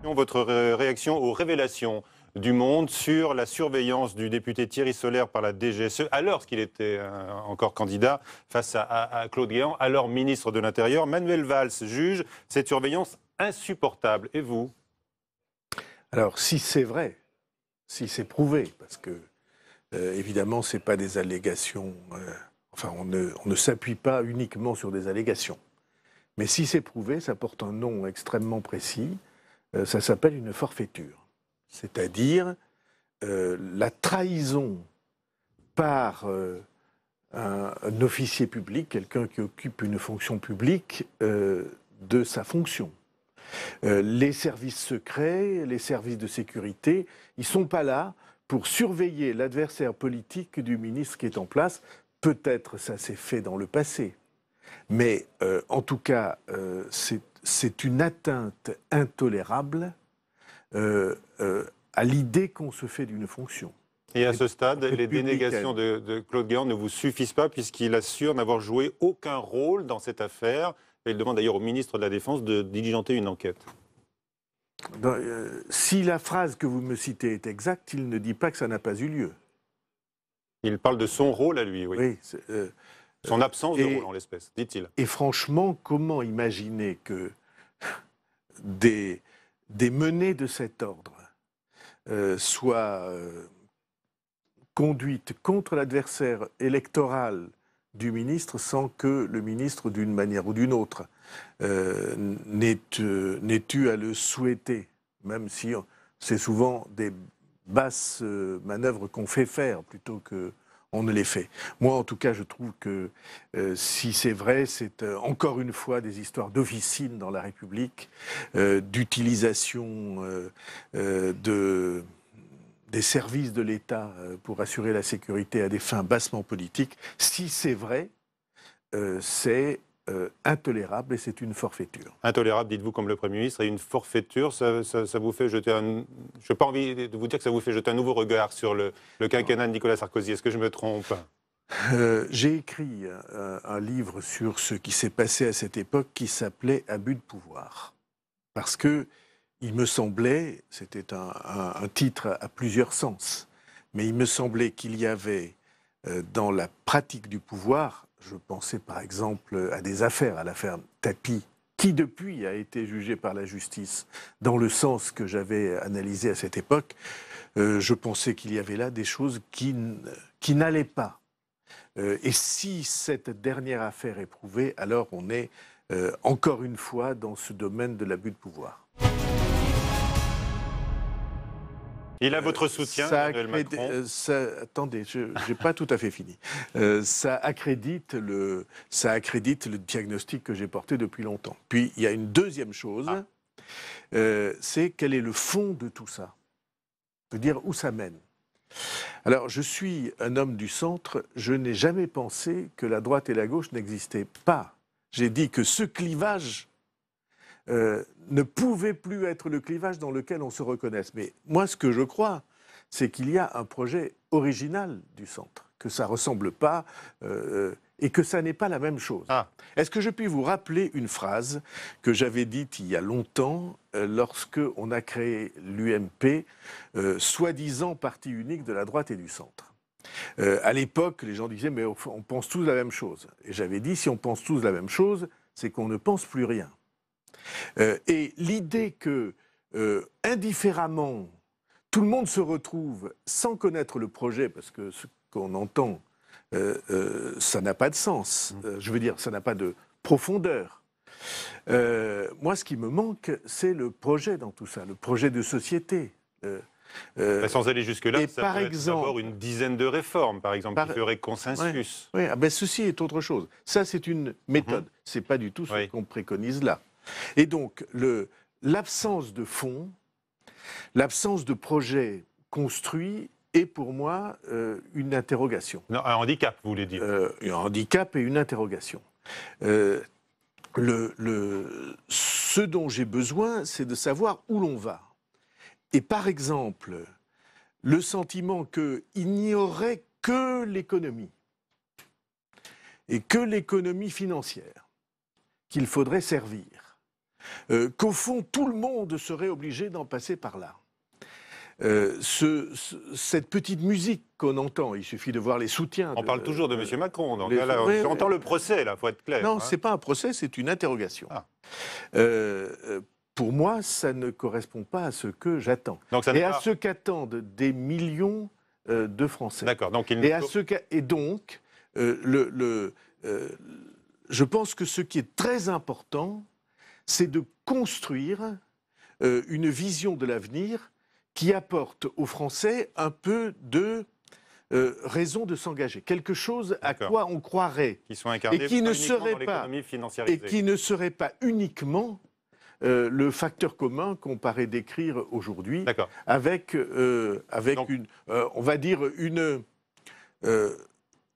Votre réaction aux révélations du Monde sur la surveillance du député Thierry Solère par la DGSE, alors qu'il était encore candidat face à Claude Guéant, alors ministre de l'Intérieur. Manuel Valls juge cette surveillance insupportable. Et vous? Alors, si c'est vrai, si c'est prouvé, parce que, évidemment, ce n'est pas des allégations... on ne s'appuie pas uniquement sur des allégations. Mais si c'est prouvé, ça porte un nom extrêmement précis. Ça s'appelle une forfaiture. C'est-à-dire la trahison par un officier public, quelqu'un qui occupe une fonction publique, de sa fonction. Les services secrets, les services de sécurité, ils ne sont pas là pour surveiller l'adversaire politique du ministre qui est en place. Peut-être ça s'est fait dans le passé. Mais en tout cas, c'est une atteinte intolérable à l'idée qu'on se fait d'une fonction. Et à ce stade, les dénégations de Claude Guéant ne vous suffisent pas puisqu'il assure n'avoir joué aucun rôle dans cette affaire. Et il demande d'ailleurs au ministre de la Défense de diligenter une enquête. Si la phrase que vous me citez est exacte, il ne dit pas que ça n'a pas eu lieu. Il parle de son rôle à lui, oui. Son absence de rôle en l'espèce, dit-il. Et franchement, comment imaginer que des menées de cet ordre soient conduites contre l'adversaire électoral du ministre sans que le ministre, d'une manière ou d'une autre, n'ait eu à le souhaiter, même si c'est souvent des basses manœuvres qu'on fait faire plutôt qu'on ne les fait. Moi, en tout cas, je trouve que si c'est vrai, c'est encore une fois des histoires d'officine dans la République, d'utilisation des services de l'État pour assurer la sécurité à des fins bassement politiques. Si c'est vrai, c'est intolérable et c'est une forfaiture. Intolérable, dites-vous, comme le Premier ministre, et une forfaiture, ça vous fait jeter un... Je n'ai pas envie de vous dire que ça vous fait jeter un nouveau regard sur le quinquennat de Nicolas Sarkozy. Est-ce que je me trompe? J'ai écrit un livre sur ce qui s'est passé à cette époque qui s'appelait « Abus de pouvoir ». Parce que il me semblait, c'était un titre à plusieurs sens, mais il me semblait qu'il y avait dans la pratique du pouvoir, je pensais par exemple à des affaires, à l'affaire Tapie, qui depuis a été jugée par la justice dans le sens que j'avais analysé à cette époque, je pensais qu'il y avait là des choses qui n'allaient pas. Et si cette dernière affaire est prouvée, alors on est encore une fois dans ce domaine de l'abus de pouvoir. Il a votre soutien, Emmanuel Macron. Attendez, je n'ai pas tout à fait fini. Ça accrédite le diagnostic que j'ai porté depuis longtemps. Puis il y a une deuxième chose, c'est quel est le fond de tout ça. De dire où ça mène. Alors, je suis un homme du centre, je n'ai jamais pensé que la droite et la gauche n'existaient pas. J'ai dit que ce clivage ne pouvait plus être le clivage dans lequel on se reconnaisse. Mais moi, ce que je crois, c'est qu'il y a un projet original du centre, que ça ne ressemble pas et que ça n'est pas la même chose. Est-ce que je puis vous rappeler une phrase que j'avais dite il y a longtemps lorsque on a créé l'UMP, soi-disant parti unique de la droite et du centre? À l'époque, les gens disaient « mais on pense tous la même chose ». Et j'avais dit « si on pense tous la même chose, c'est qu'on ne pense plus rien ». Et l'idée que, indifféremment, tout le monde se retrouve sans connaître le projet, parce que ce qu'on entend, ça n'a pas de sens. Je veux dire, ça n'a pas de profondeur. Moi, ce qui me manque, c'est le projet dans tout ça, le projet de société. Sans aller jusque-là, ça par peut exemple, être d'abord une dizaine de réformes, par exemple, qui feraient consensus. Oui, ceci est autre chose. Ça, c'est une méthode. Ce n'est pas du tout ce qu'on préconise là. Et donc, l'absence de fond, l'absence de projet construit est pour moi une interrogation. Non, un handicap, vous voulez dire. Un handicap et une interrogation. Ce dont j'ai besoin, c'est de savoir où l'on va. Et par exemple, le sentiment qu'il n'y aurait que l'économie, et que l'économie financière, qu'il faudrait servir. qu'au fond, tout le monde serait obligé d'en passer par là. Cette petite musique qu'on entend, il suffit de voir les soutiens. On parle toujours de M. Macron, donc oui, j'entends le procès, là, il faut être clair. Non, c'est pas un procès, c'est une interrogation. Ah. Pour moi, ça ne correspond pas à ce que j'attends. Et à ce qu'attendent des millions de Français. D'accord. Donc je pense que ce qui est très important, c'est de construire une vision de l'avenir qui apporte aux Français un peu de raison de s'engager, quelque chose à quoi on croirait, qui sont incarnés et qui ne serait pas uniquement le facteur commun qu'on paraît décrire aujourd'hui, avec on va dire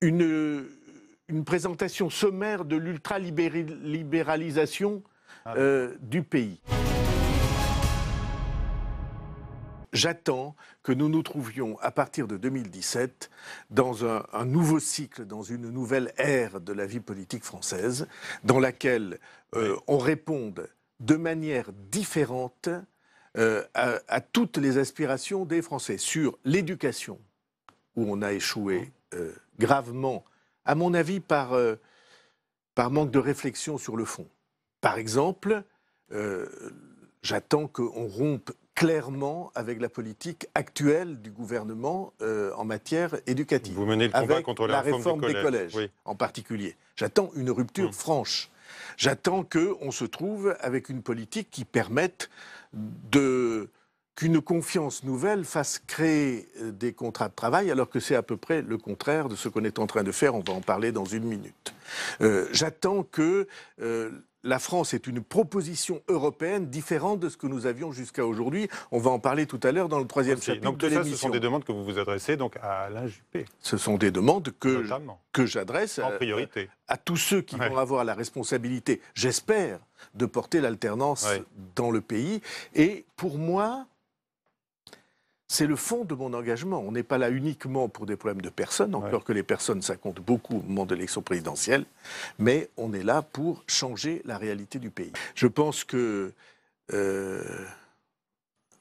une présentation sommaire de l'ultralibéralisation du pays. J'attends que nous nous trouvions, à partir de 2017, dans un nouveau cycle, dans une nouvelle ère de la vie politique française, dans laquelle on réponde de manière différente à toutes les aspirations des Français. Sur l'éducation, où on a échoué gravement, à mon avis, par manque de réflexion sur le fond. Par exemple, j'attends qu'on rompe clairement avec la politique actuelle du gouvernement en matière éducative. Vous menez le combat avec contre la réforme des collèges, en particulier. J'attends une rupture franche. J'attends qu'on se trouve avec une politique qui permette qu'une confiance nouvelle fasse créer des contrats de travail, alors que c'est à peu près le contraire de ce qu'on est en train de faire. On va en parler dans une minute. J'attends que la France est une proposition européenne différente de ce que nous avions jusqu'à aujourd'hui. On va en parler tout à l'heure dans le troisième chapitre donc, de l'émission. Donc, ce sont des demandes que vous vous adressez donc à Alain Juppé. Ce sont des demandes que j'adresse à tous ceux qui vont avoir la responsabilité, j'espère, de porter l'alternance dans le pays. Et pour moi, c'est le fond de mon engagement. On n'est pas là uniquement pour des problèmes de personnes, encore que les personnes, ça compte beaucoup au moment de l'élection présidentielle, mais on est là pour changer la réalité du pays. Je pense que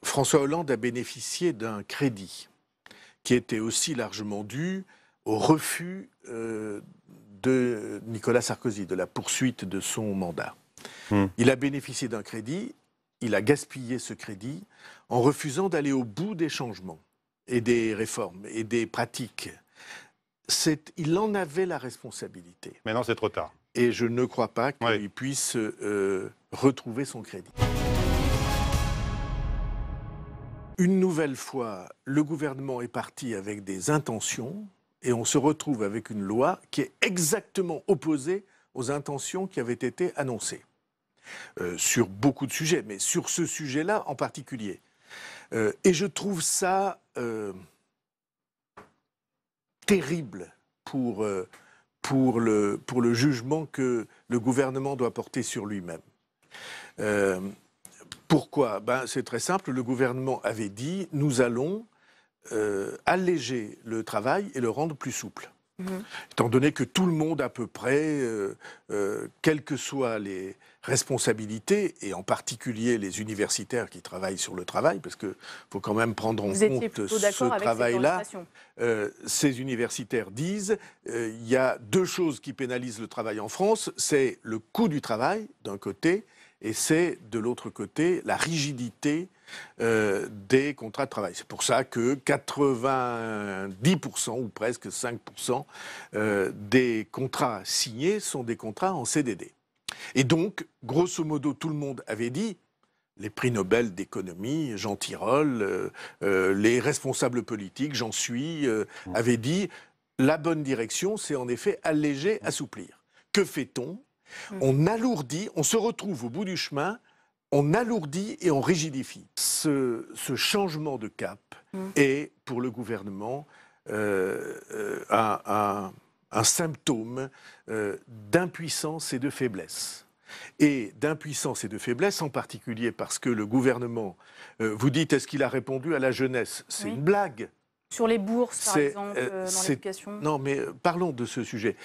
François Hollande a bénéficié d'un crédit qui était aussi largement dû au refus de Nicolas Sarkozy, de la poursuite de son mandat. Il a bénéficié d'un crédit, il a gaspillé ce crédit en refusant d'aller au bout des changements et des réformes et des pratiques. Il en avait la responsabilité. Maintenant, c'est trop tard. Et je ne crois pas qu'il puisse retrouver son crédit. Une nouvelle fois, le gouvernement est parti avec des intentions et on se retrouve avec une loi qui est exactement opposée aux intentions qui avaient été annoncées. Sur beaucoup de sujets, mais sur ce sujet-là en particulier. Et je trouve ça terrible pour le jugement que le gouvernement doit porter sur lui-même. Pourquoi ? C'est très simple, le gouvernement avait dit « nous allons alléger le travail et le rendre plus souple ». Étant donné que tout le monde à peu près, quelles que soient les responsabilités, et en particulier les universitaires qui travaillent sur le travail, parce qu'il faut quand même prendre en compte ce travail-là, ces universitaires disent il y a deux choses qui pénalisent le travail en France, c'est le coût du travail d'un côté, et c'est de l'autre côté la rigidité des contrats de travail. C'est pour ça que 90% ou presque 5% des contrats signés sont des contrats en CDD. Et donc, grosso modo, tout le monde avait dit, les prix Nobel d'économie, Jean Tirole, les responsables politiques, j'en suis, avaient dit, la bonne direction, c'est en effet alléger, assouplir. Que fait-on ? On alourdit, on se retrouve au bout du chemin, on alourdit et on rigidifie. Ce changement de cap est, pour le gouvernement, un symptôme d'impuissance et de faiblesse. Et d'impuissance et de faiblesse, en particulier parce que le gouvernement, vous dites, est-ce qu'il a répondu à la jeunesse ? C'est une blague. Sur les bourses, par exemple, dans l'éducation ? Non, mais parlons de ce sujet.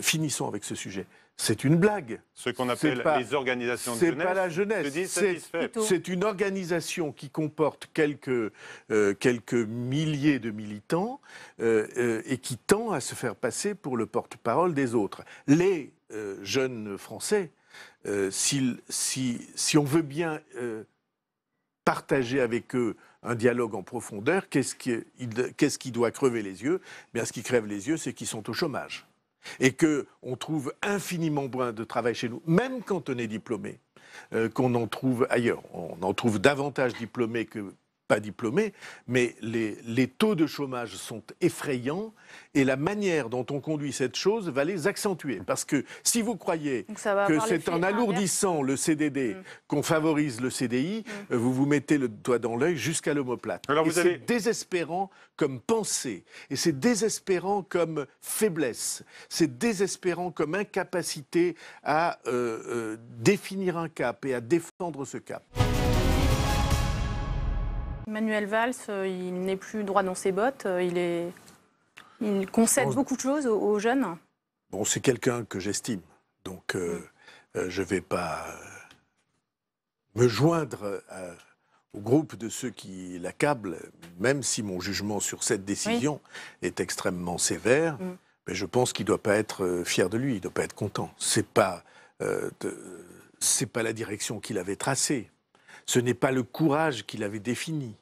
Finissons avec ce sujet. c'est une blague. Ce qu'on appelle les organisations de jeunesse. C'est pas la jeunesse. Se disent satisfaits. C'est une organisation qui comporte quelques milliers de militants et qui tend à se faire passer pour le porte-parole des autres. Les jeunes Français, si on veut bien partager avec eux un dialogue en profondeur, qu'est-ce qui doit crever les yeux? Bien, ce qui crève les yeux, c'est qu'ils sont au chômage. Et qu'on trouve infiniment moins de travail chez nous, même quand on est diplômé, qu'on en trouve ailleurs. On en trouve davantage diplômés que pas diplômés, mais les taux de chômage sont effrayants et la manière dont on conduit cette chose va les accentuer. Parce que si vous croyez que c'est en alourdissant le CDD qu'on favorise le CDI, vous vous mettez le doigt dans l'œil jusqu'à l'omoplate. C'est désespérant comme pensée, et c'est désespérant comme faiblesse, c'est désespérant comme incapacité à définir un cap et à défendre ce cap. Manuel Valls, il n'est plus droit dans ses bottes, il concède beaucoup de choses aux jeunes. Bon, c'est quelqu'un que j'estime, donc je ne vais pas me joindre au groupe de ceux qui l'accablent, même si mon jugement sur cette décision est extrêmement sévère, mais je pense qu'il ne doit pas être fier de lui, il ne doit pas être content. C'est pas la direction qu'il avait tracée. Ce n'est pas le courage qu'il avait défini.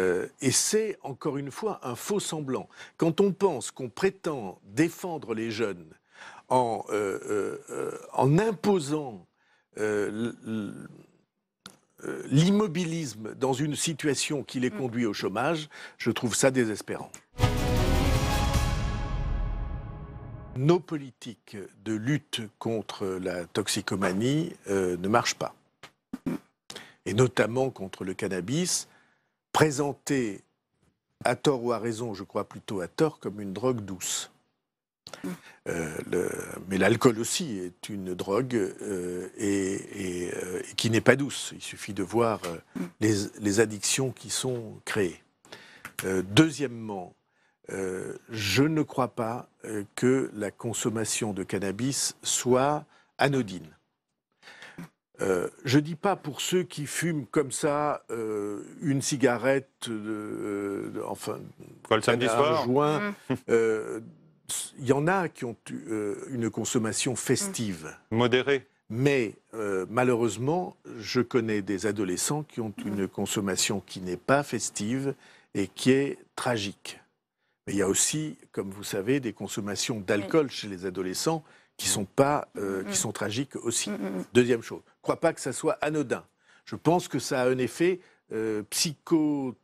Et c'est, encore une fois, un faux semblant. Quand on pense qu'on prétend défendre les jeunes en imposant l'immobilisme dans une situation qui les conduit au chômage, je trouve ça désespérant. Nos politiques de lutte contre la toxicomanie ne marchent pas. Et notamment contre le cannabis, présenté à tort ou à raison, je crois plutôt à tort, comme une drogue douce. Mais l'alcool aussi est une drogue et qui n'est pas douce. Il suffit de voir les addictions qui sont créées. Deuxièmement, je ne crois pas que la consommation de cannabis soit anodine. Je ne dis pas pour ceux qui fument comme ça une cigarette, enfin, le samedi soir, un joint. Il y en a qui ont une consommation festive. Modérée. Mais malheureusement, je connais des adolescents qui ont une consommation qui n'est pas festive et qui est tragique. Mais il y a aussi, comme vous savez, des consommations d'alcool chez les adolescents qui sont tragiques aussi. Deuxième chose, je ne crois pas que ça soit anodin. Je pense que ça a un effet psychotrope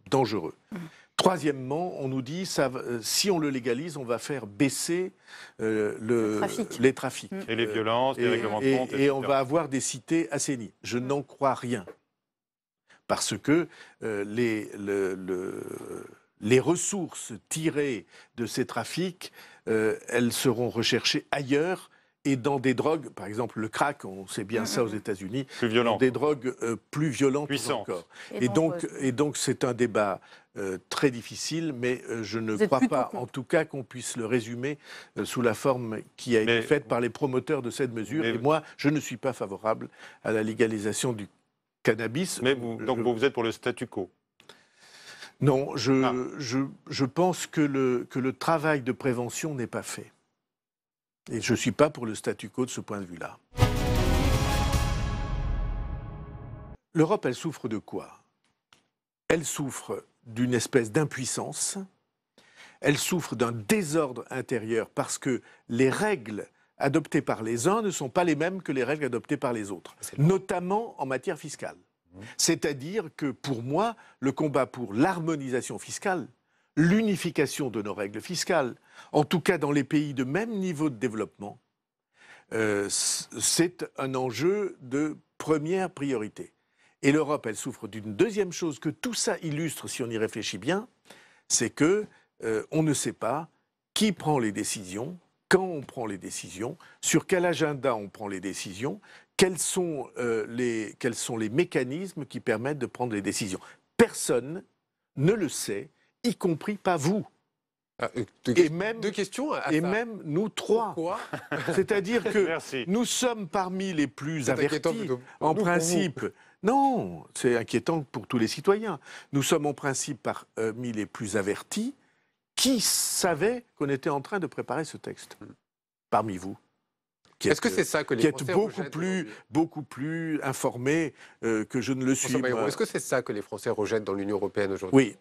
dangereux. Troisièmement, on nous dit, si on le légalise, on va faire baisser les trafics. Et les violences, les règlements de compte, et on va avoir des cités assainies. Je n'en crois rien. Parce que les ressources tirées de ces trafics, elles seront recherchées ailleurs et dans des drogues, par exemple le crack, on sait bien ça aux États-Unis, des drogues plus violentes encore. Et donc c'est un débat très difficile, mais je ne crois pas, en tout cas, qu'on puisse le résumer sous la forme qui a été faite par les promoteurs de cette mesure. Et moi, je ne suis pas favorable à la légalisation du cannabis. Mais vous êtes pour le statu quo? Non, je pense que le travail de prévention n'est pas fait. Et je ne suis pas pour le statu quo de ce point de vue-là. L'Europe, elle souffre de quoi? Elle souffre d'une espèce d'impuissance. Elle souffre d'un désordre intérieur parce que les règles adoptées par les uns ne sont pas les mêmes que les règles adoptées par les autres, notamment en matière fiscale. C'est-à-dire que pour moi, le combat pour l'harmonisation fiscale, l'unification de nos règles fiscales, en tout cas dans les pays de même niveau de développement, c'est un enjeu de première priorité. Et l'Europe, elle souffre d'une deuxième chose que tout ça illustre, si on y réfléchit bien, c'est que on ne sait pas qui prend les décisions, quand on prend les décisions, sur quel agenda on prend les décisions, quels sont les mécanismes qui permettent de prendre les décisions. Personne ne le sait, y compris pas vous. Deux questions à et ça. même nous trois. Pourquoi? C'est-à-dire que Merci. nous sommes parmi les plus C'est inquiétant avertis, plutôt. en Nous, pour principe. Non, c'est inquiétant pour tous les citoyens. Nous sommes en principe parmi les plus avertis. Qui savait qu'on était en train de préparer ce texte parmi vous? Est-ce que c'est ça que Qui les êtes Français beaucoup plus informés que je ne le suis. Est-ce que c'est ça que les Français rejettent dans l'Union européenne aujourd'hui? Oui.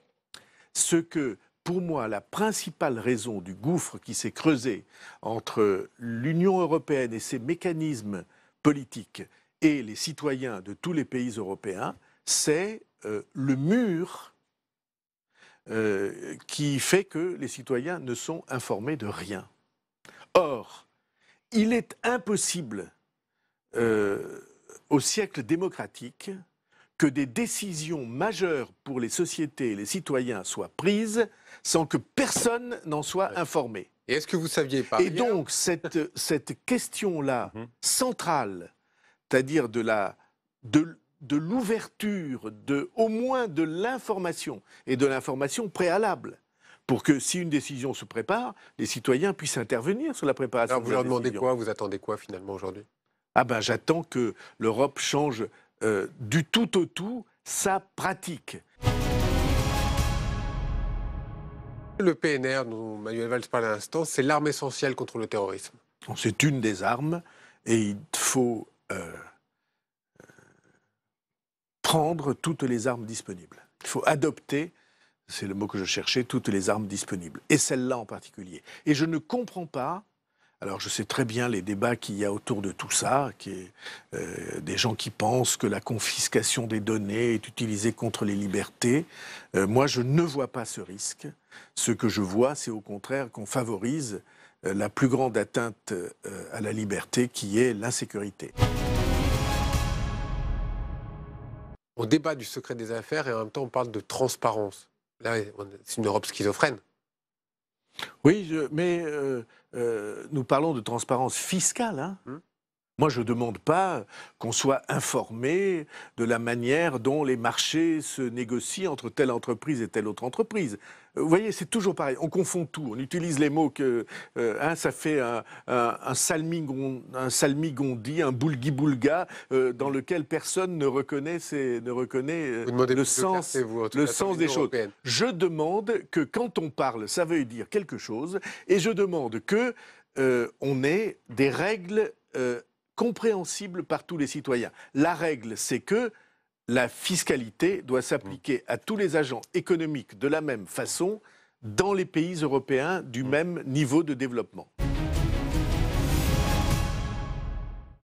Ce que, pour moi, la principale raison du gouffre qui s'est creusé entre l'Union européenne et ses mécanismes politiques et les citoyens de tous les pays européens, c'est le mur qui fait que les citoyens ne sont informés de rien. Or, il est impossible au siècle démocratique que des décisions majeures pour les sociétés et les citoyens soient prises sans que personne n'en soit informé. Et est-ce que vous saviez par Et ailleurs- donc, cette question-là, centrale, c'est-à-dire de l'ouverture, au moins de l'information, et de l'information préalable, pour que si une décision se prépare, les citoyens puissent intervenir sur la préparation Alors de vous la leur demandez décision. quoi? Vous attendez quoi finalement aujourd'hui? Ah ben, j'attends que l'Europe change du tout au tout sa pratique. Le PNR, dont Manuel Valls parlait à l'instant, c'est l'arme essentielle contre le terrorisme. C'est une des armes et il faut prendre toutes les armes disponibles. Il faut adopter, c'est le mot que je cherchais, toutes les armes disponibles. Et celle-là en particulier. Et je ne comprends pas, alors je sais très bien les débats qu'il y a autour de tout ça, des gens qui pensent que la confiscation des données est utilisée contre les libertés. Moi, je ne vois pas ce risque. Ce que je vois, c'est au contraire qu'on favorise la plus grande atteinte à la liberté, qui est l'insécurité. On débat du secret des affaires et en même temps on parle de transparence. Là, c'est une Europe schizophrène. Oui, mais nous parlons de transparence fiscale. Hein. Moi, je ne demande pas qu'on soit informé de la manière dont les marchés se négocient entre telle entreprise et telle autre entreprise. Vous voyez, c'est toujours pareil. On confond tout. On utilise les mots que... ça fait un salmigondi, un boulgui-boulga, dans lequel personne ne reconnaît, le sens des choses. Je demande que quand on parle, ça veut dire quelque chose, et je demande que on ait des règles compréhensible par tous les citoyens. La règle, c'est que la fiscalité doit s'appliquer à tous les agents économiques de la même façon dans les pays européens du même niveau de développement.